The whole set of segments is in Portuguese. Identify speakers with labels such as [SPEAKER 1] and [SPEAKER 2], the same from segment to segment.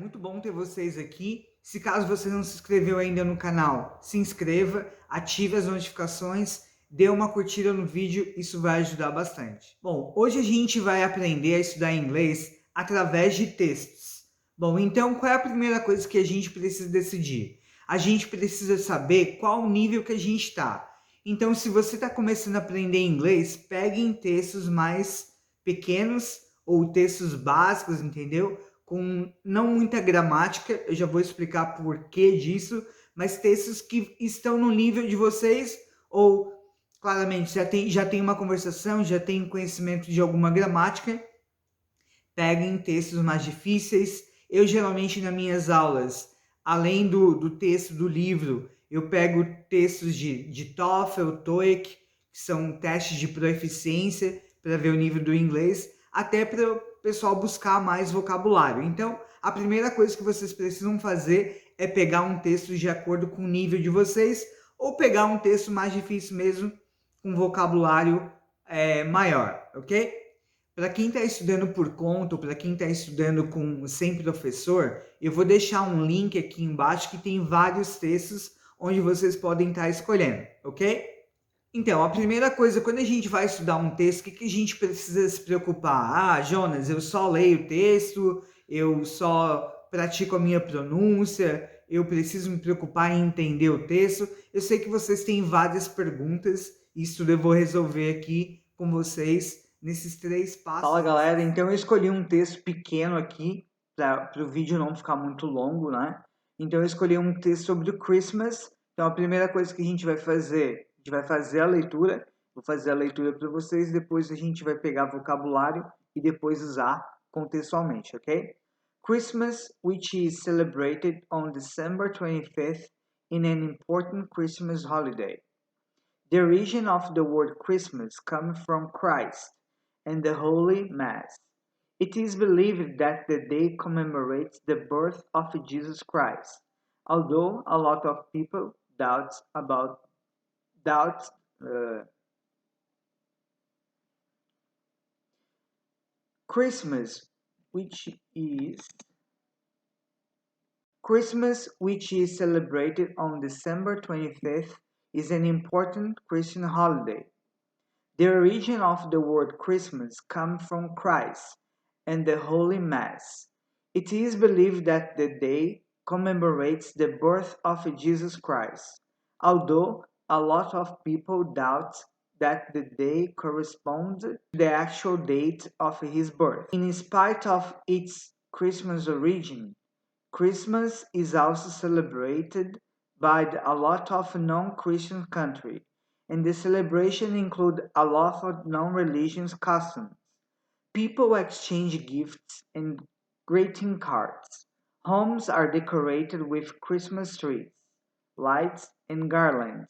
[SPEAKER 1] muito bom ter vocês aqui. Se caso você não se inscreveu ainda no canal, se inscreva, ative as notificações, dê uma curtida no vídeo, isso vai ajudar bastante. Bom, hoje a gente vai aprender a estudar inglês através de textos. Bom, então qual é a primeira coisa que a gente precisa decidir? A gente precisa saber qual o nível que a gente está. Então, se você está começando a aprender inglês, pegue em textos mais pequenos ou textos básicos, entendeu? Com não muita gramática, eu já vou explicar por que disso, mas textos que estão no nível de vocês ou claramente já tem uma conversação, já tem conhecimento de alguma gramática, peguem textos mais difíceis. Eu geralmente nas minhas aulas, além do texto do livro, eu pego textos de TOEFL, TOEIC, que são testes de proficiência para ver o nível do inglês, até para o pessoal buscar mais vocabulário. Então, a primeira coisa que vocês precisam fazer é pegar um texto de acordo com o nível de vocês, ou pegar um texto mais difícil mesmo, com vocabulário maior, ok? Para quem está estudando por conta, ou para quem está estudando sem professor, eu vou deixar um link aqui embaixo que tem vários textos onde vocês podem estar escolhendo, ok? Então, a primeira coisa, quando a gente vai estudar um texto, o que a gente precisa se preocupar? Ah, Jonas, eu só leio o texto, eu só pratico a minha pronúncia, eu preciso me preocupar em entender o texto. Eu sei que vocês têm várias perguntas, isso eu vou resolver aqui com vocês nesses 3 passos. Fala, galera, então eu escolhi um texto pequeno aqui, para o vídeo não ficar muito longo, né? Então eu escolhi um texto sobre o Christmas. Então a primeira coisa que a gente vai fazer a leitura, vou fazer a leitura para vocês, depois a gente vai pegar vocabulário e depois usar contextualmente, ok? Christmas, which is celebrated on December 25th in an important Christmas holiday. The origin of the word Christmas comes from Christ and the Holy Mass. It is believed that the day commemorates the birth of Jesus Christ, although a lot of people doubt Christmas, which is celebrated on December 25th, is an important Christian holiday. The origin of the word Christmas comes from Christ and the Holy Mass. It is believed that the day commemorates the birth of Jesus Christ, although a lot of people doubt that the day corresponds to the actual date of his birth. In spite of its Christmas origin, Christmas is also celebrated by a lot of non-Christian countries, and the celebration includes a lot of non-religious customs. People exchange gifts and greeting cards. Homes are decorated with Christmas trees, lights, and garlands.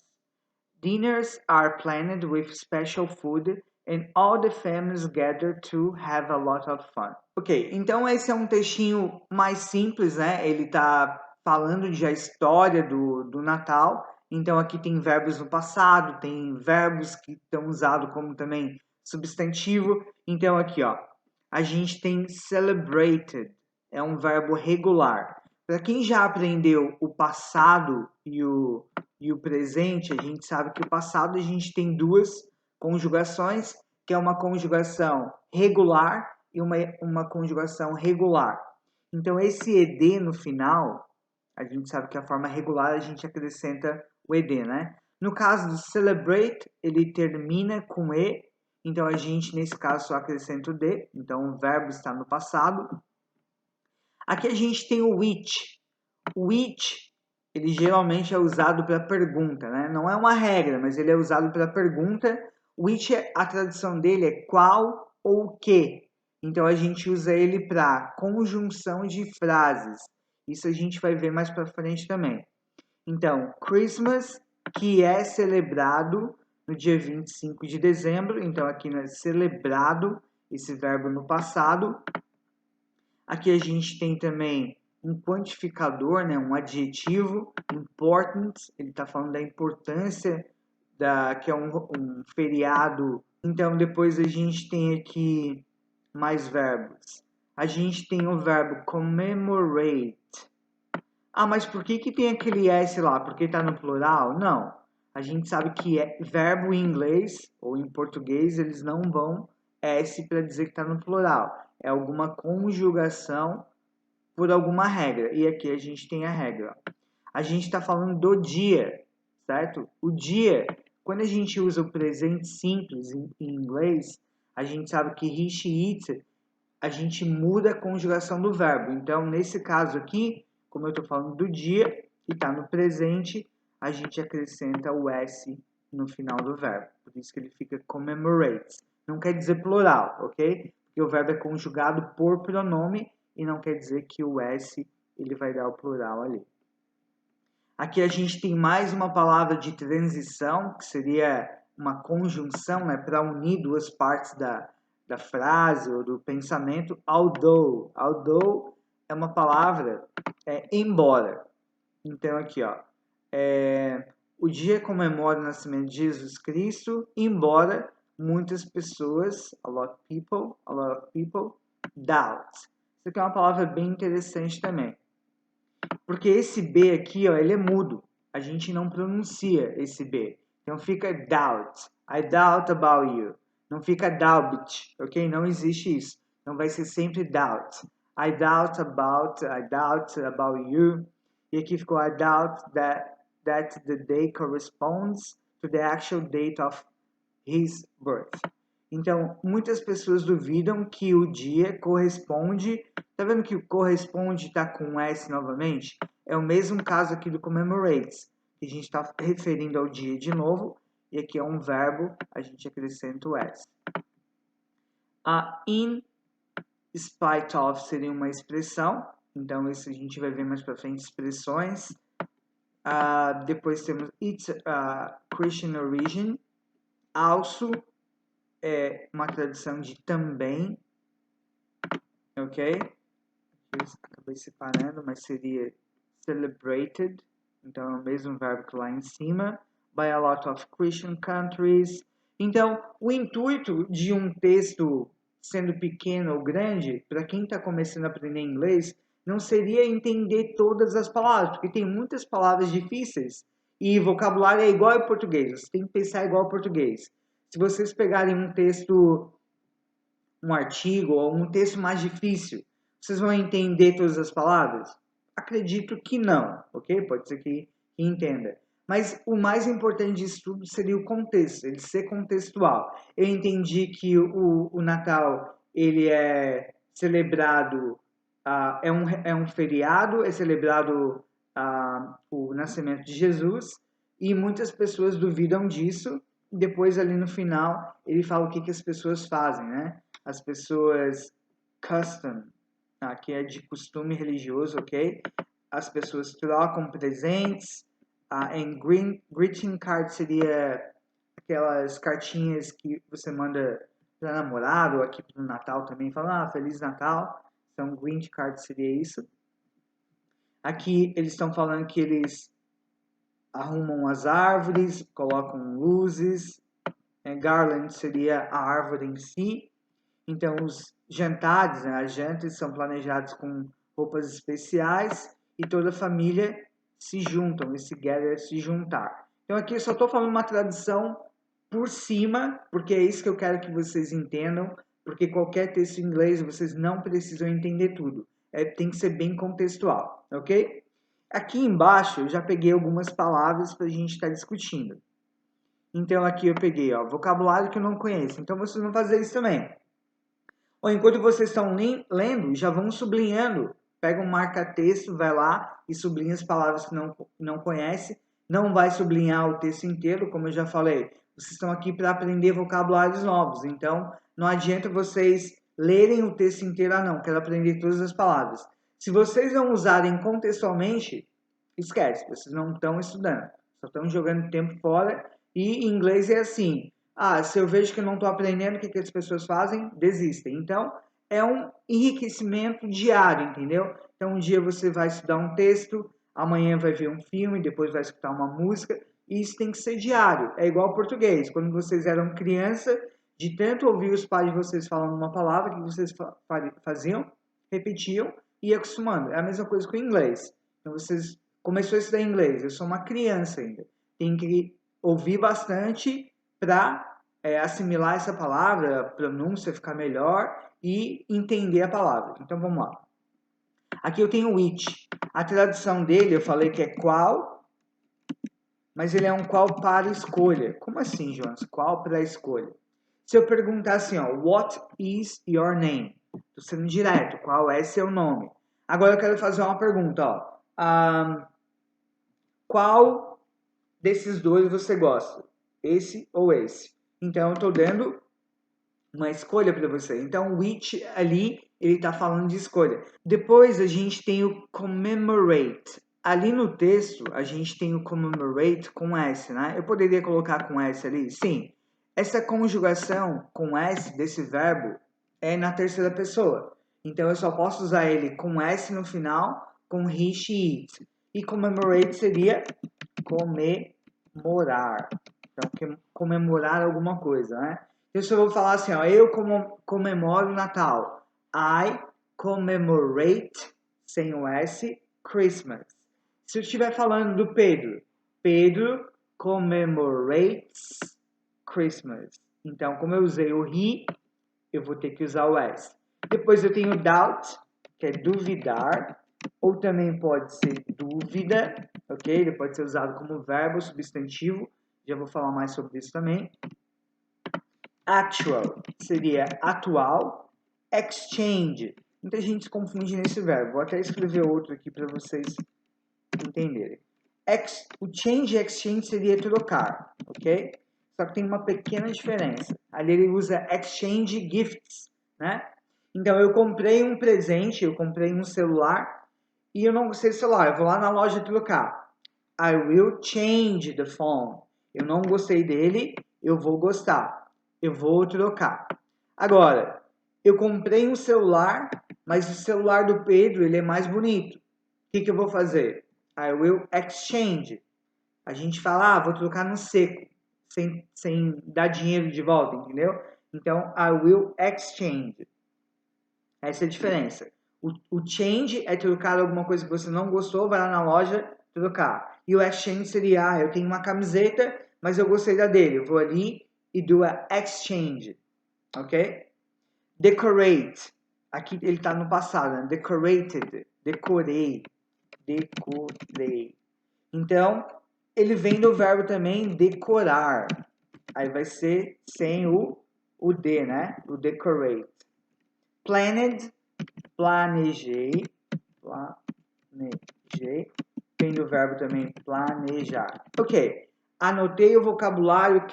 [SPEAKER 1] Dinners are planned with special food and all the families gather to have a lot of fun. Ok, então esse é um textinho mais simples, né? Ele tá falando de a história do Natal. Então aqui tem verbos no passado, tem verbos que estão usados como também substantivo. Então aqui, ó, a gente tem celebrated, é um verbo regular. Para quem já aprendeu o passado e o presente, a gente sabe que o passado a gente tem duas conjugações, que é uma conjugação regular e uma conjugação regular. Então, esse ed no final, a gente sabe que a forma regular a gente acrescenta o ed, né? No caso do celebrate, ele termina com e, então a gente, nesse caso, só acrescenta o d, então o verbo está no passado. Aqui a gente tem o which. O which, ele geralmente é usado para pergunta, né? Não é uma regra, mas ele é usado para pergunta. Which, a tradução dele é qual ou que. Então a gente usa ele para conjunção de frases. Isso a gente vai ver mais para frente também. Então, Christmas, que é celebrado no dia 25 de dezembro. Então aqui é celebrado, esse verbo no passado. Aqui a gente tem também um quantificador, né, um adjetivo, important, ele está falando da importância que é um feriado. Então, depois a gente tem aqui mais verbos. a gente tem o verbo commemorate. Ah, mas por que tem aquele S lá? Porque está no plural? Não. A gente sabe que verbo em inglês ou em português, eles não vão S para dizer que está no plural. É alguma conjugação por alguma regra. E aqui a gente tem a regra. A gente está falando do dia, certo? O dia, quando a gente usa o presente simples em inglês, a gente sabe que he, she, it, a gente muda a conjugação do verbo. Então, nesse caso aqui, como eu estou falando do dia e está no presente, a gente acrescenta o S no final do verbo. Por isso que ele fica commemorates. Não quer dizer plural, ok? Porque o verbo é conjugado por pronome e não quer dizer que o S ele vai dar o plural ali. Aqui a gente tem mais uma palavra de transição, que seria uma conjunção, né, para unir duas partes da frase ou do pensamento. Although. Although é uma palavra embora. Então aqui, ó, o dia comemora o nascimento de Jesus Cristo, embora muitas pessoas, a lot of people, doubt. Isso aqui é uma palavra bem interessante também. Porque esse B aqui, ó, ele é mudo. A gente não pronuncia esse B. Então fica doubt. I doubt about you. Não fica doubt, ok? Não existe isso. Então vai ser sempre doubt. I doubt about you. E aqui ficou I doubt that the day corresponds to the actual date of his birth. Então, muitas pessoas duvidam que o dia corresponde. Tá vendo que o corresponde está com S novamente? É o mesmo caso aqui do commemorates, que a gente está referindo ao dia de novo, e aqui é um verbo, a gente acrescenta o S. In spite of seria uma expressão, então isso a gente vai ver mais para frente, expressões. Depois temos its Christian origin, also é uma tradução de também, ok? Acabei separando, mas seria celebrated, então é o mesmo verbo que lá em cima, by a lot of Christian countries. Então, o intuito de um texto sendo pequeno ou grande, para quem está começando a aprender inglês, não seria entender todas as palavras, porque tem muitas palavras difíceis e vocabulário é igual ao português, você tem que pensar igual ao português. Se vocês pegarem um texto, um artigo ou um texto mais difícil, vocês vão entender todas as palavras? Acredito que não, ok? Pode ser que entenda. Mas o mais importante disso tudo seria o contexto, ele ser contextual. Eu entendi que o Natal ele é celebrado, é um feriado, é celebrado o nascimento de Jesus, e muitas pessoas duvidam disso. Depois, ali no final, ele fala o que as pessoas fazem, né? As pessoas custom, que é de costume religioso, ok? As pessoas trocam presentes. Em greeting card seria aquelas cartinhas que você manda para namorado, ou aqui para o Natal também, fala, Feliz Natal. Então, greeting card seria isso. Aqui eles estão falando que eles arrumam as árvores, colocam luzes. Garland seria a árvore em si. Então, os jantares, né, as jantas são planejados com roupas especiais e toda a família se juntam, esse gather é se juntar. Então, aqui eu só estou falando uma tradução por cima, porque é isso que eu quero que vocês entendam, porque qualquer texto em inglês vocês não precisam entender tudo. Tem que ser bem contextual, ok? Aqui embaixo eu já peguei algumas palavras para a gente estar discutindo. Então, aqui eu peguei, ó, vocabulário que eu não conheço. Então, vocês vão fazer isso também. Ou enquanto vocês estão lendo, já vão sublinhando. Pega um marca-texto, vai lá e sublinha as palavras que não conhece. Não vai sublinhar o texto inteiro, como eu já falei. Vocês estão aqui para aprender vocabulários novos. Então, não adianta vocês lerem o texto inteiro. Não, quero aprender todas as palavras. Se vocês não usarem contextualmente, esquece. Vocês não estão estudando. Só estão jogando tempo fora. E em inglês é assim. Se eu vejo que eu não estou aprendendo, o que as pessoas fazem? Desistem. Então, é um enriquecimento diário, entendeu? Então, um dia você vai estudar um texto, amanhã vai ver um filme, depois vai escutar uma música, e isso tem que ser diário. É igual ao português. Quando vocês eram criança, de tanto ouvir os pais de vocês falando uma palavra, o que vocês faziam? repetiam e ia acostumando. É a mesma coisa com o inglês. Então, vocês começou a estudar inglês, eu sou uma criança ainda. Tem que ouvir bastante para assimilar essa palavra, a pronúncia ficar melhor e entender a palavra. Então, vamos lá. Aqui eu tenho which. A tradução dele, eu falei que é qual, mas ele é um qual para escolha. Como assim, Jonas? Qual para escolha? Se eu perguntar assim, ó, what is your name? Estou sendo direto, qual é seu nome? Agora eu quero fazer uma pergunta, ó. Qual desses dois você gosta? Esse ou esse? Então eu estou dando uma escolha para você. Então which ali ele está falando de escolha. Depois a gente tem o commemorate. Ali no texto a gente tem o commemorate com S, né? Eu poderia colocar com S ali? Sim. Essa conjugação com S desse verbo é na terceira pessoa. Então eu só posso usar ele com S no final, com he, she, it. E commemorate seria comemorar. Então, comemorar alguma coisa, né? Então, se eu vou falar assim, ó, eu comemoro o Natal. I commemorate, sem o S, Christmas. Se eu estiver falando do Pedro, Pedro commemorates Christmas. Então, como eu usei o he, eu vou ter que usar o S. Depois eu tenho doubt, que é duvidar, ou também pode ser dúvida, ok? Ele pode ser usado como verbo, substantivo, já vou falar mais sobre isso também. Actual seria atual. Exchange, muita gente se confunde nesse verbo, vou até escrever outro aqui para vocês entenderem. O change e exchange seria trocar, ok? Só que tem uma pequena diferença. Ali ele usa exchange gifts, né? Então eu comprei um presente, eu comprei um celular e eu não gostei do celular. Eu vou lá na loja trocar. I will change the phone. Eu não gostei dele, eu vou gostar. Eu vou trocar. Agora, eu comprei um celular, mas o celular do Pedro ele é mais bonito. O que eu vou fazer? I will exchange. A gente fala, vou trocar no seco, sem dar dinheiro de volta, entendeu? Então, I will exchange. Essa é a diferença. O change é trocar alguma coisa que você não gostou, vai lá na loja trocar. E o exchange seria, eu tenho uma camiseta, mas eu gostei da dele. Eu vou ali e dou a exchange. Ok? Decorate. Aqui ele está no passado, né? Decorated. Decorei. Decorei. Então, ele vem do verbo também decorar. Aí vai ser sem o D, né? O decorate. Planned. Planejei. Planejei. Vem do verbo também planejar. Ok. Anotei o vocabulário.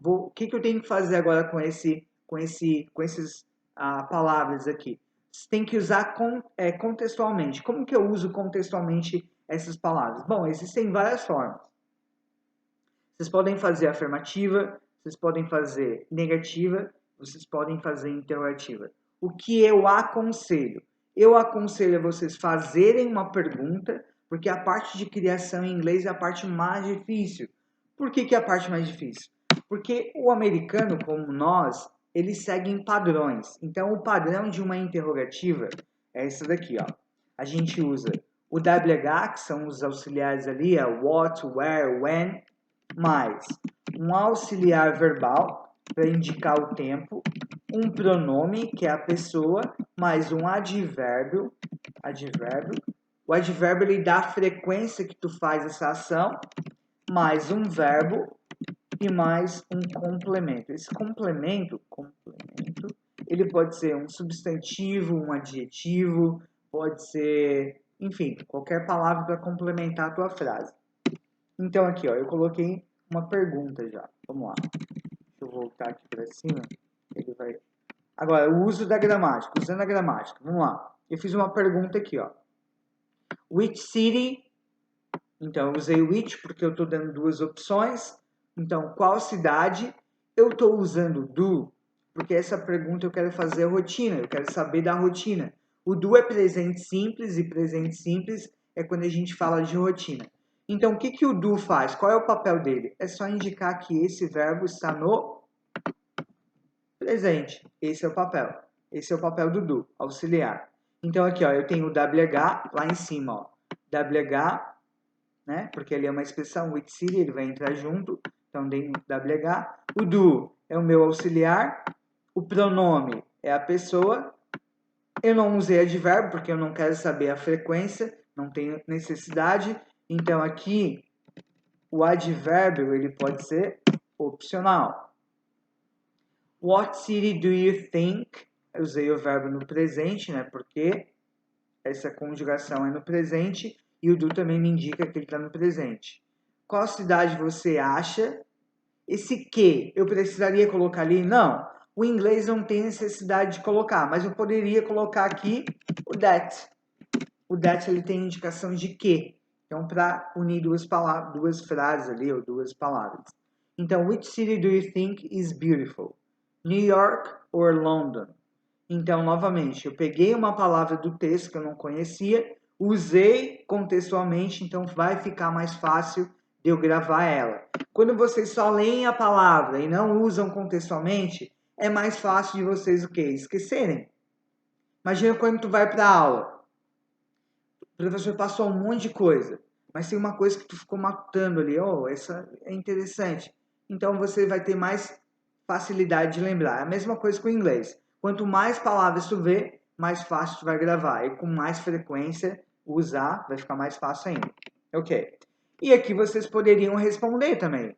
[SPEAKER 1] O que eu tenho que fazer agora com essas palavras aqui? Você tem que usar contextualmente. Como que eu uso contextualmente essas palavras? Bom, existem várias formas. Vocês podem fazer afirmativa, vocês podem fazer negativa, vocês podem fazer interrogativa. O que eu aconselho? Eu aconselho a vocês fazerem uma pergunta, porque a parte de criação em inglês é a parte mais difícil. Por que é a parte mais difícil? Porque o americano, como nós, eles seguem padrões. Então, o padrão de uma interrogativa é essa daqui, ó. A gente usa o WH, que são os auxiliares ali, what, where, when, mais um auxiliar verbal para indicar o tempo, um pronome, que é a pessoa, mais um advérbio. O advérbio ele dá a frequência que tu faz essa ação, mais um verbo e mais um complemento. Esse complemento, ele pode ser um substantivo, um adjetivo, pode ser, enfim, qualquer palavra para complementar a tua frase. Então aqui, ó, eu coloquei uma pergunta já. Vamos lá. Deixa eu voltar aqui para cima. Ele vai. Agora, o uso da gramática. Usando a gramática. Vamos lá. Eu fiz uma pergunta aqui, ó. Which city? Então, eu usei which porque eu estou dando duas opções. Então, qual cidade? Eu estou usando do porque essa pergunta eu quero fazer a rotina. Eu quero saber da rotina. O do é presente simples e presente simples é quando a gente fala de rotina. Então, o que o do faz? Qual é o papel dele? É só indicar que esse verbo está no presente. Esse é o papel. Esse é o papel do auxiliar. Então aqui, ó, eu tenho o WH lá em cima, ó. WH, né? Porque ele é uma expressão with city, ele vai entrar junto. Então tem WH. O do é o meu auxiliar. O pronome é a pessoa. Eu não usei advérbio porque eu não quero saber a frequência, não tenho necessidade. Então aqui o advérbio ele pode ser opcional. What city do you think? Eu usei o verbo no presente, né? Porque essa conjugação é no presente e o do também me indica que ele está no presente. Qual cidade você acha? Esse que eu precisaria colocar ali? Não. O inglês não tem necessidade de colocar, mas eu poderia colocar aqui o that. O that ele tem indicação de que. Então, para unir duas palavras, duas frases ali, ou duas palavras. Então, which city do you think is beautiful? New York or London? Então, novamente, eu peguei uma palavra do texto que eu não conhecia, usei contextualmente, então vai ficar mais fácil de eu gravar ela. Quando vocês só leem a palavra e não usam contextualmente, é mais fácil de vocês o quê? Esquecerem. Imagina quando tu vai para a aula. O professor passou um monte de coisa, mas tem uma coisa que tu ficou matando ali, oh, essa é interessante. Então você vai ter mais facilidade de lembrar. É a mesma coisa com o inglês. Quanto mais palavras tu vê, mais fácil tu vai gravar. E com mais frequência usar, vai ficar mais fácil ainda. Ok. E aqui vocês poderiam responder também.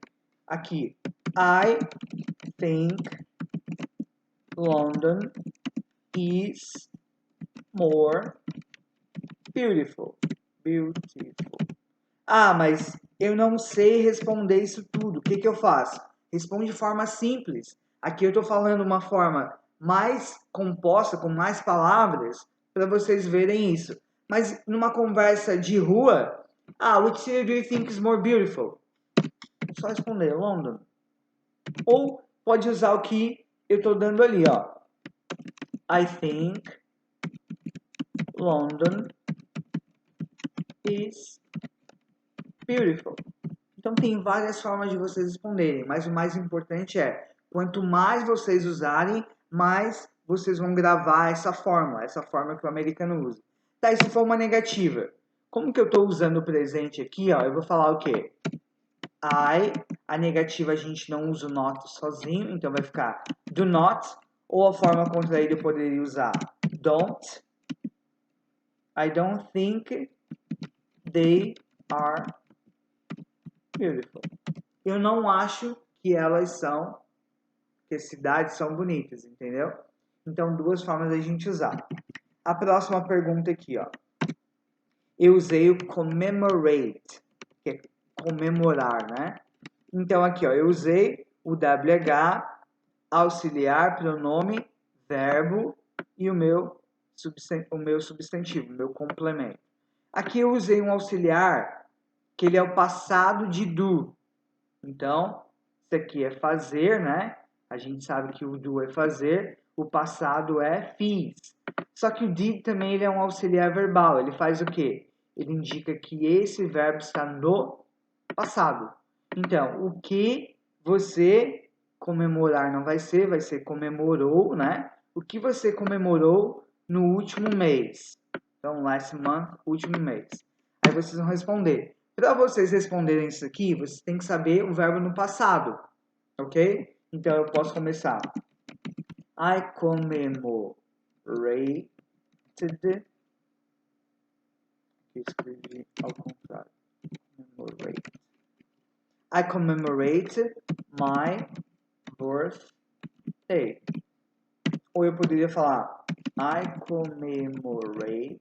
[SPEAKER 1] Aqui, I think London is more beautiful. Beautiful. Ah, mas eu não sei responder isso tudo. O que eu faço? Responde de forma simples. Aqui eu estou falando uma forma mais composta, com mais palavras, para vocês verem isso. Mas numa conversa de rua, which city do you think is more beautiful? Só responder London. Ou pode usar o que eu estou dando ali, ó. I think London is beautiful. Então tem várias formas de vocês responderem, mas o mais importante é, quanto mais vocês usarem, mais vocês vão gravar essa forma que o americano usa. Tá, e se for uma negativa? Como que eu estou usando o presente aqui, ó, eu vou falar o quê? A negativa a gente não usa o not sozinho, então vai ficar do not, ou a forma contraída eu poderia usar don't. I don't think they are beautiful. Eu não acho que elas são, que as cidades são bonitas, entendeu? Então, duas formas da gente usar. A próxima pergunta aqui, ó. Eu usei o commemorate, que é comemorar, né? Então, aqui, ó, eu usei o WH, auxiliar, pronome, verbo e o meu substantivo, o meu complemento. Aqui eu usei um auxiliar que ele é o passado de do. Então, isso aqui é fazer, né? A gente sabe que o do é fazer, o passado é fiz. Só que o did também ele é um auxiliar verbal. Ele faz o quê? Ele indica que esse verbo está no passado. Então, o que você comemorar não vai ser comemorou, né? O que você comemorou no último mês. Então, last month, último mês. Aí vocês vão responder. Para vocês responderem isso aqui, vocês têm que saber o verbo no passado, ok? Então, eu posso começar. I commemorated. Escrevi ao contrário. I commemorate my birthday. Ou eu poderia falar I commemorate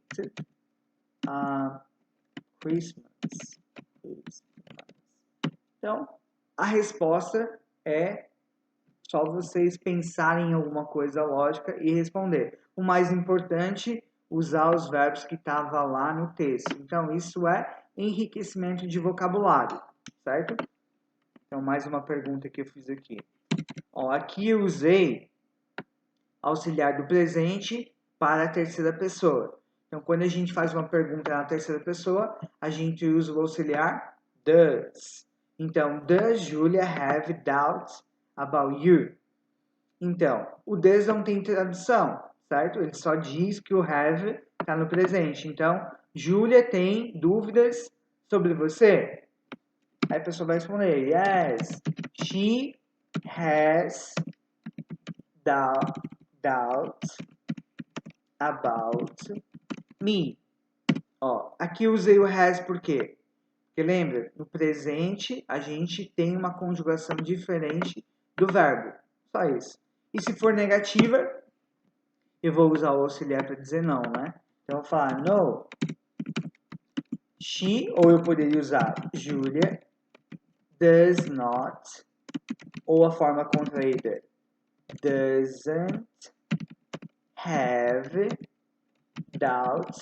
[SPEAKER 1] Christmas. Então, a resposta é só vocês pensarem em alguma coisa lógica e responder. O mais importante, usar os verbos que estavam lá no texto. Então, isso é enriquecimento de vocabulário, certo? Então, mais uma pergunta que eu fiz aqui. Ó, aqui eu usei auxiliar do presente para a terceira pessoa. Então, quando a gente faz uma pergunta na terceira pessoa, a gente usa o auxiliar does. Então, does Julia have doubts about you? Então, o does não tem tradução. certo? Ele só diz que o have está no presente. Então, Júlia tem dúvidas sobre você? Aí a pessoa vai responder, yes, she has doubts about me. Ó, aqui eu usei o has por quê? Porque lembra, no presente a gente tem uma conjugação diferente do verbo. Só isso. E se for negativa, eu vou usar o auxiliar para dizer não, né? Então eu vou falar no. She, ou eu poderia usar Julia, does not, ou a forma contraída, doesn't have doubts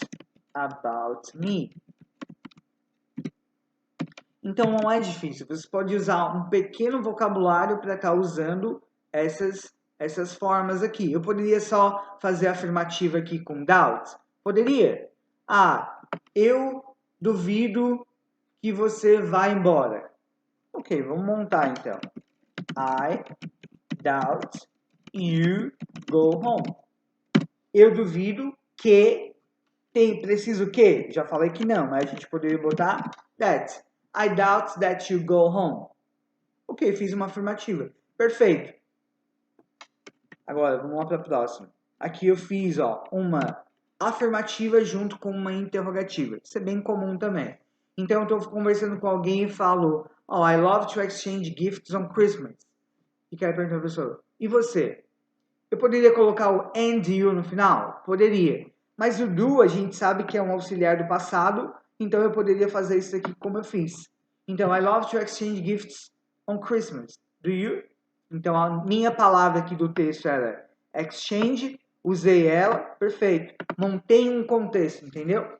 [SPEAKER 1] about me. Então não é difícil. Você pode usar um pequeno vocabulário para estar usando essas formas aqui. Eu poderia só fazer a afirmativa aqui com doubt? Poderia. Ah, eu duvido que você vá embora. Ok, vamos montar então. I doubt you go home. Eu duvido que preciso que? Já falei que não, mas a gente poderia botar that. I doubt that you go home. Ok, fiz uma afirmativa. Perfeito. Agora, vamos lá para a próxima. Aqui eu fiz uma afirmativa junto com uma interrogativa. Isso é bem comum também. Então, eu estou conversando com alguém e falo, I love to exchange gifts on Christmas. E quero perguntar para a pessoa, e você? Eu poderia colocar o and you no final? Poderia. Mas o do a gente sabe que é um auxiliar do passado, então eu poderia fazer isso aqui como eu fiz. Então, I love to exchange gifts on Christmas. Do you? Então, a minha palavra aqui do texto era exchange, usei ela, perfeito. Montei um contexto, entendeu?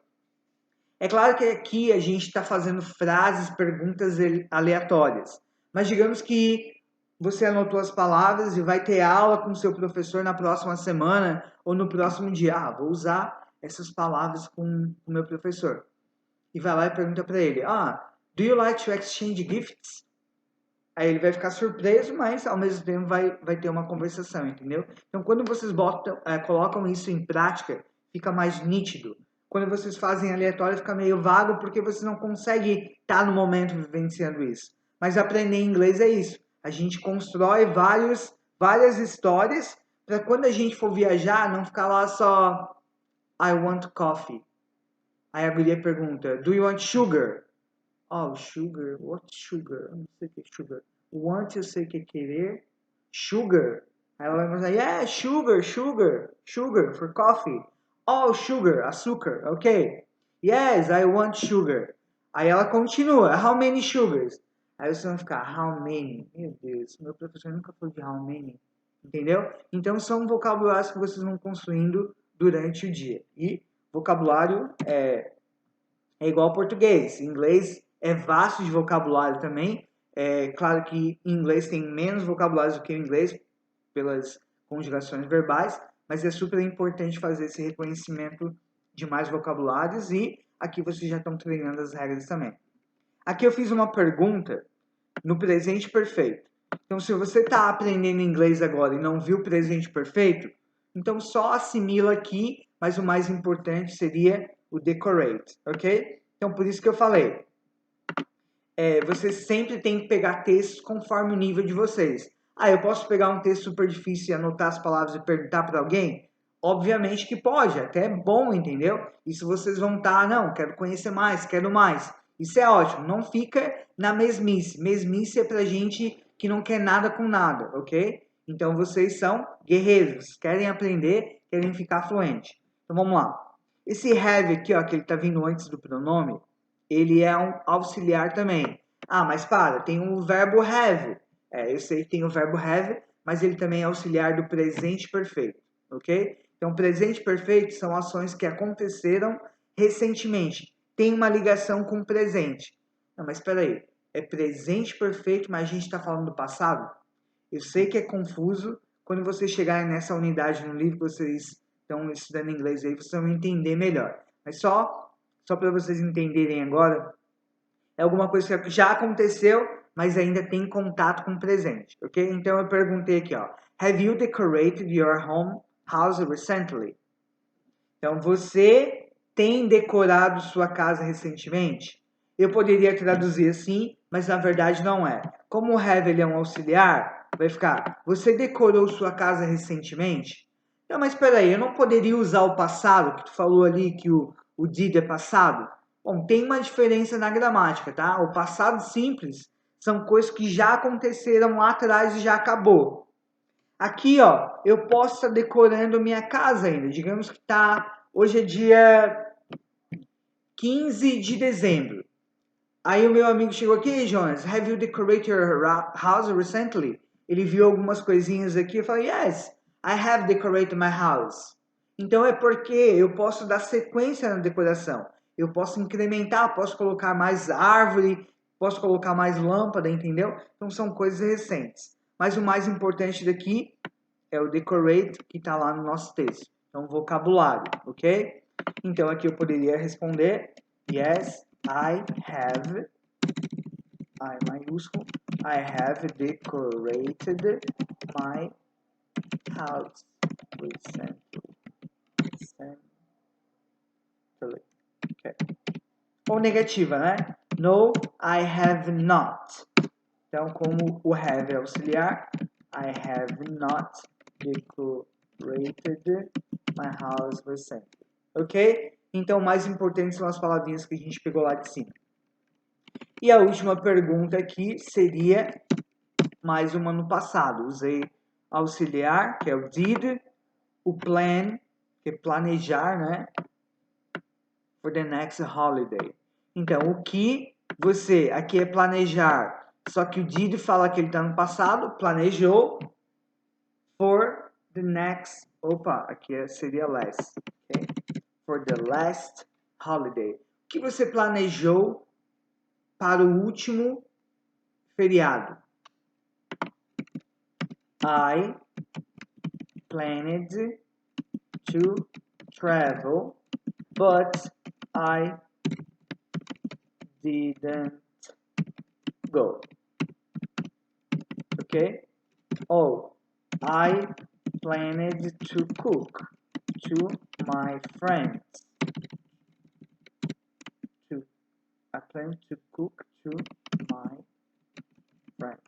[SPEAKER 1] É claro que aqui a gente está fazendo frases, perguntas aleatórias. Mas digamos que você anotou as palavras e vai ter aula com o seu professor na próxima semana ou no próximo dia. Ah, vou usar essas palavras com o meu professor. E vai lá e pergunta para ele, do you like to exchange gifts? Aí ele vai ficar surpreso, mas ao mesmo tempo vai ter uma conversação, entendeu? Então quando vocês colocam isso em prática, fica mais nítido. Quando vocês fazem aleatório, fica meio vago porque você não consegue estar no momento vivenciando isso. Mas aprender inglês é isso. A gente constrói várias histórias para quando a gente for viajar, não ficar lá só I want coffee. Aí a guria pergunta, do you want sugar? Oh, sugar, what sugar? Eu não sei o que é sugar. Want eu sei o que é querer. Sugar. Aí ela vai falar, yeah, sugar for coffee. Oh, sugar, açúcar, ok. Yes, I want sugar. Aí ela continua, how many sugars? Aí você vai ficar, how many? Meu Deus, meu professor nunca falou de how many. Entendeu? Então são vocabulários que vocês vão construindo durante o dia. E vocabulário é igual ao português. Em inglês é vasto de vocabulário também. É claro que em inglês tem menos vocabulário do que em inglês, pelas conjugações verbais, mas é super importante fazer esse reconhecimento de mais vocabulários e aqui vocês já estão treinando as regras também. Aqui eu fiz uma pergunta no presente perfeito. Então, se você está aprendendo inglês agora e não viu o presente perfeito, então só assimila aqui, mas o mais importante seria o decorate, ok? Então, por isso que eu falei, você sempre tem que pegar textos conforme o nível de vocês. Eu posso pegar um texto super difícil e anotar as palavras e perguntar para alguém? Obviamente que pode, até é bom, entendeu? Isso vocês vão estar, não, quero conhecer mais, quero mais. Isso é ótimo, não fica na mesmice. Mesmice é pra gente que não quer nada com nada, ok? Então vocês são guerreiros, querem aprender, querem ficar fluente. Então vamos lá. Esse have aqui, ó, que ele tá vindo antes do pronome, ele é um auxiliar também. Mas tem o verbo have. Eu sei que tem o verbo have, mas ele também é auxiliar do presente perfeito, ok? Então, presente perfeito são ações que aconteceram recentemente. Tem uma ligação com o presente. Não, mas espera aí. É presente perfeito, mas a gente está falando do passado? Eu sei que é confuso. Quando vocês chegarem nessa unidade no livro que vocês estão estudando inglês aí, vocês vão entender melhor. Mas só para vocês entenderem agora, é alguma coisa que já aconteceu, mas ainda tem contato com o presente, ok? Então eu perguntei aqui, Have you decorated your home house recently? Então, você tem decorado sua casa recentemente? Eu poderia traduzir assim, mas na verdade não é. Como o have ele é um auxiliar, vai ficar, você decorou sua casa recentemente? Não, mas espera aí, eu não poderia usar o passado, que tu falou ali que o did é passado? Bom, tem uma diferença na gramática, tá? O passado simples são coisas que já aconteceram lá atrás e já acabou. Aqui, ó, eu posso estar decorando minha casa ainda. Digamos que hoje é dia 15 de dezembro. Aí o meu amigo chegou aqui, Jonas, have you decorated your house recently? Ele viu algumas coisinhas aqui e falou, yes, I have decorated my house. Então é porque eu posso dar sequência na decoração. Eu posso incrementar, posso colocar mais árvore, posso colocar mais lâmpada, entendeu? Então são coisas recentes. Mas o mais importante daqui é o decorate que está lá no nosso texto. Então, vocabulário, ok? Então, aqui eu poderia responder, yes, I have, I maiúsculo, I have decorated my house recently. Okay. Ou negativa, né? No, I have not. Então, como o have é auxiliar, I have not decorated my house recently. Ok? Então, o mais importante são as palavrinhas que a gente pegou lá de cima. E a última pergunta aqui seria mais uma no passado. Usei auxiliar, que é o did, o plan, que é planejar, né? For the next holiday. Então, o que você, aqui é planejar, só que o did fala que ele está no passado, planejou, for the next, aqui seria last, ok? For the last holiday. O que você planejou para o último feriado? I planned to travel, but I didn't go. Okay? Oh, I planned to cook to my friends. I plan to cook to my friends.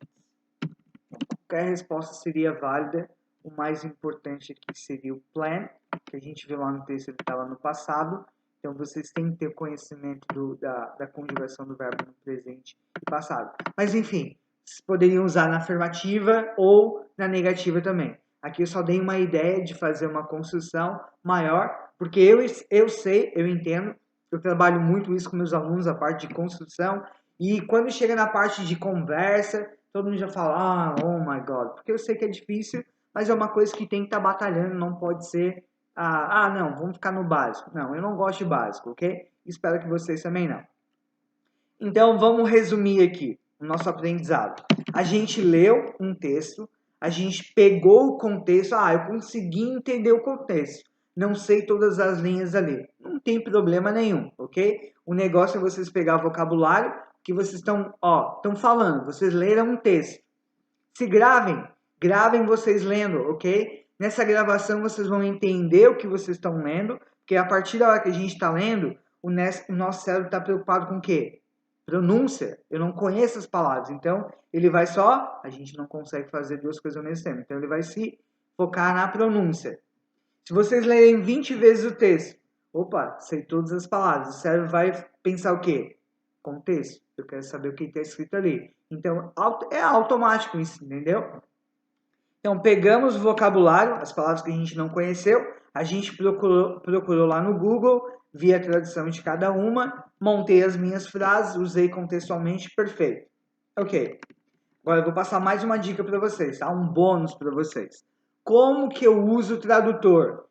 [SPEAKER 1] Qualquer resposta seria válida. O mais importante aqui seria o plan, que a gente viu lá no texto, ele estava no passado. Então, vocês têm que ter conhecimento da conjugação do verbo no presente e passado. Mas, enfim, vocês poderiam usar na afirmativa ou na negativa também. Aqui eu só dei uma ideia de fazer uma construção maior, porque eu sei, eu entendo, eu trabalho muito isso com meus alunos, a parte de construção, e quando chega na parte de conversa, todo mundo já fala, oh my God, porque eu sei que é difícil, mas é uma coisa que tem que estar batalhando, não pode ser, não, vamos ficar no básico. Não, eu não gosto de básico, ok? Espero que vocês também não. Então, vamos resumir aqui o nosso aprendizado. A gente leu um texto, a gente pegou o contexto, eu consegui entender o contexto, não sei todas as linhas ali. Não tem problema nenhum, ok? O negócio é vocês pegar vocabulário que vocês estão falando, vocês leram um texto. Se gravem vocês lendo, ok? Nessa gravação vocês vão entender o que vocês estão lendo, porque a partir da hora que a gente está lendo, o nosso cérebro está preocupado com o quê? Pronúncia. Eu não conheço as palavras, então ele vai a gente não consegue fazer duas coisas ao mesmo tempo, então ele vai se focar na pronúncia. Se vocês lerem 20 vezes o texto, sei todas as palavras, o cérebro vai pensar o quê? Contexto. Eu quero saber o que está escrito ali. Então, é automático isso, entendeu? Então, pegamos o vocabulário, as palavras que a gente não conheceu, a gente procurou lá no Google, vi a tradução de cada uma, montei as minhas frases, usei contextualmente, perfeito. Ok. Agora eu vou passar mais uma dica para vocês, tá? Um bônus para vocês. Como que eu uso o tradutor?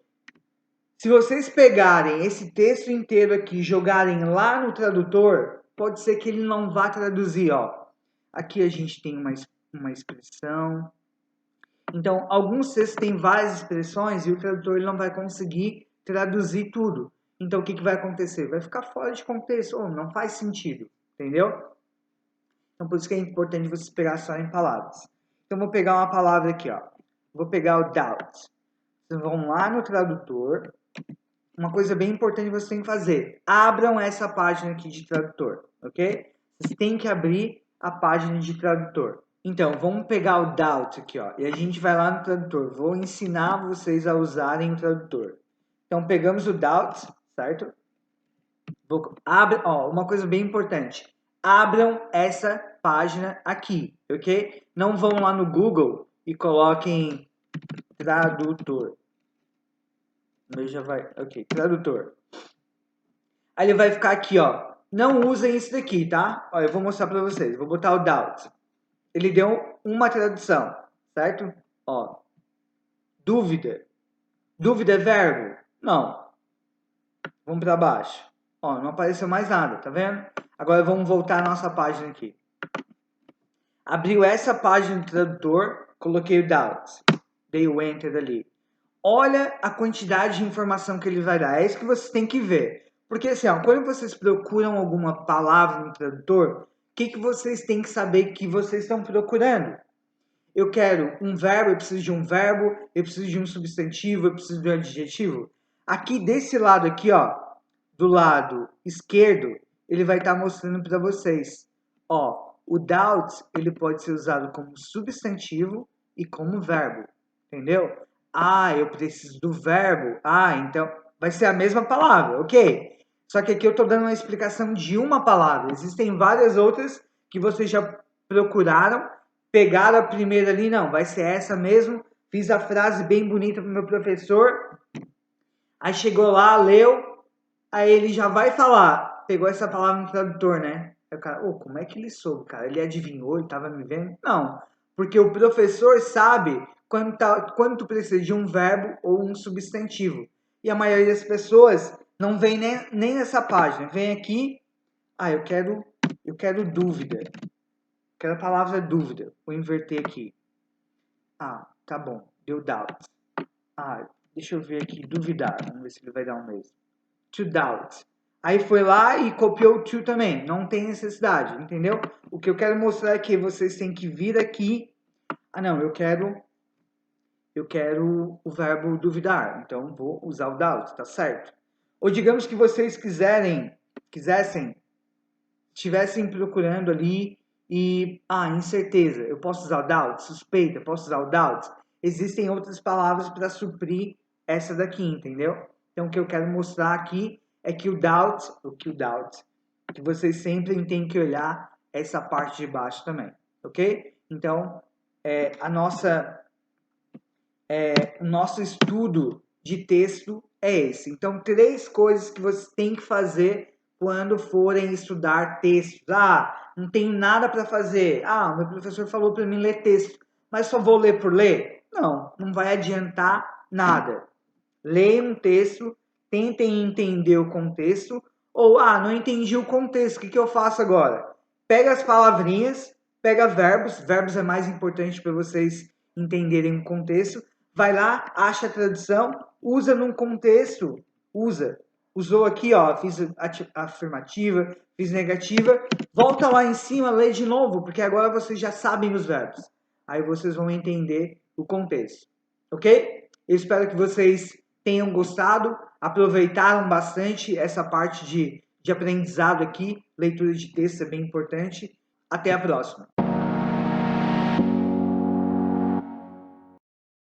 [SPEAKER 1] Se vocês pegarem esse texto inteiro aqui e jogarem lá no tradutor, pode ser que ele não vá traduzir, ó. Aqui a gente tem uma expressão. Então, alguns textos têm várias expressões e o tradutor ele não vai conseguir traduzir tudo. Então, o que vai acontecer? Vai ficar fora de contexto, ou não faz sentido, entendeu? Então, por isso que é importante vocês pegar só em palavras. Então, vou pegar uma palavra aqui, ó. Vou pegar o doubt. Vocês vão lá no tradutor. Uma coisa bem importante que vocês têm que fazer. Abram essa página aqui de tradutor, ok? Vocês têm que abrir a página de tradutor. Então, vamos pegar o Doubt aqui, ó. E a gente vai lá no tradutor. Vou ensinar vocês a usarem o tradutor. Então, pegamos o Doubt, certo? Abre, ó, uma coisa bem importante. Abram essa página aqui, ok? Não vão lá no Google e coloquem tradutor. O meu já vai, ok, tradutor. Aí ele vai ficar aqui, ó. Não usem isso daqui, tá? Ó, eu vou mostrar para vocês. Vou botar o doubt. Ele deu uma tradução, certo? Ó, dúvida. Dúvida é verbo? Não. Vamos para baixo. Ó, não apareceu mais nada, tá vendo? Agora vamos voltar à nossa página aqui. Abriu essa página do tradutor, coloquei o doubt. Dei o enter ali. Olha a quantidade de informação que ele vai dar. É isso que vocês têm que ver. Porque assim, ó, quando vocês procuram alguma palavra no tradutor, o que vocês têm que saber que vocês estão procurando? Eu quero um verbo, eu preciso de um verbo, eu preciso de um substantivo, eu preciso de um adjetivo. Aqui desse lado aqui, ó, do lado esquerdo, ele vai estar mostrando para vocês. Ó, o doubt, ele pode ser usado como substantivo e como verbo. Entendeu? Ah, eu preciso do verbo. Ah, então vai ser a mesma palavra, ok? Só que aqui eu estou dando uma explicação de uma palavra. Existem várias outras que vocês já procuraram, pegaram a primeira ali, não, vai ser essa mesmo. Fiz a frase bem bonita para o meu professor. Aí chegou lá, leu, aí ele já vai falar. Pegou essa palavra no tradutor, né? Aí o cara, como é que ele soube, cara? Ele adivinhou, ele estava me vendo? Não, porque o professor sabe quando tu precisa de um verbo ou um substantivo. E a maioria das pessoas não vem nem nessa página. Vem aqui, eu quero dúvida. Quero a palavra dúvida. Vou inverter aqui. Tá bom. Deu doubt. Deixa eu ver aqui. Duvidar. Vamos ver se ele vai dar um mesmo. To doubt. Aí foi lá e copiou o to também. Não tem necessidade, entendeu? O que eu quero mostrar é que vocês têm que vir aqui. Não, eu quero o verbo duvidar. Então vou usar o doubt, tá certo? Ou digamos que vocês estivessem procurando ali e incerteza. Eu posso usar o doubt, suspeita, posso usar o doubt. Existem outras palavras para suprir essa daqui, entendeu? Então o que eu quero mostrar aqui é que que vocês sempre têm que olhar essa parte de baixo também, ok? Então, o nosso estudo de texto é esse. Então, 3 coisas que vocês têm que fazer quando forem estudar textos. Não tenho nada para fazer. O meu professor falou para mim ler texto, mas só vou ler por ler? Não vai adiantar nada. Leiam um texto, tentem entender o contexto, ou, não entendi o contexto, o que eu faço agora? Pega as palavrinhas, pega verbos é mais importante para vocês entenderem o contexto, vai lá, acha a tradução, usa num contexto, usou aqui, ó, fiz afirmativa, fiz negativa, volta lá em cima, lê de novo, porque agora vocês já sabem os verbos. Aí vocês vão entender o contexto, ok? Eu espero que vocês tenham gostado, aproveitaram bastante essa parte de aprendizado aqui, leitura de texto é bem importante. Até a próxima!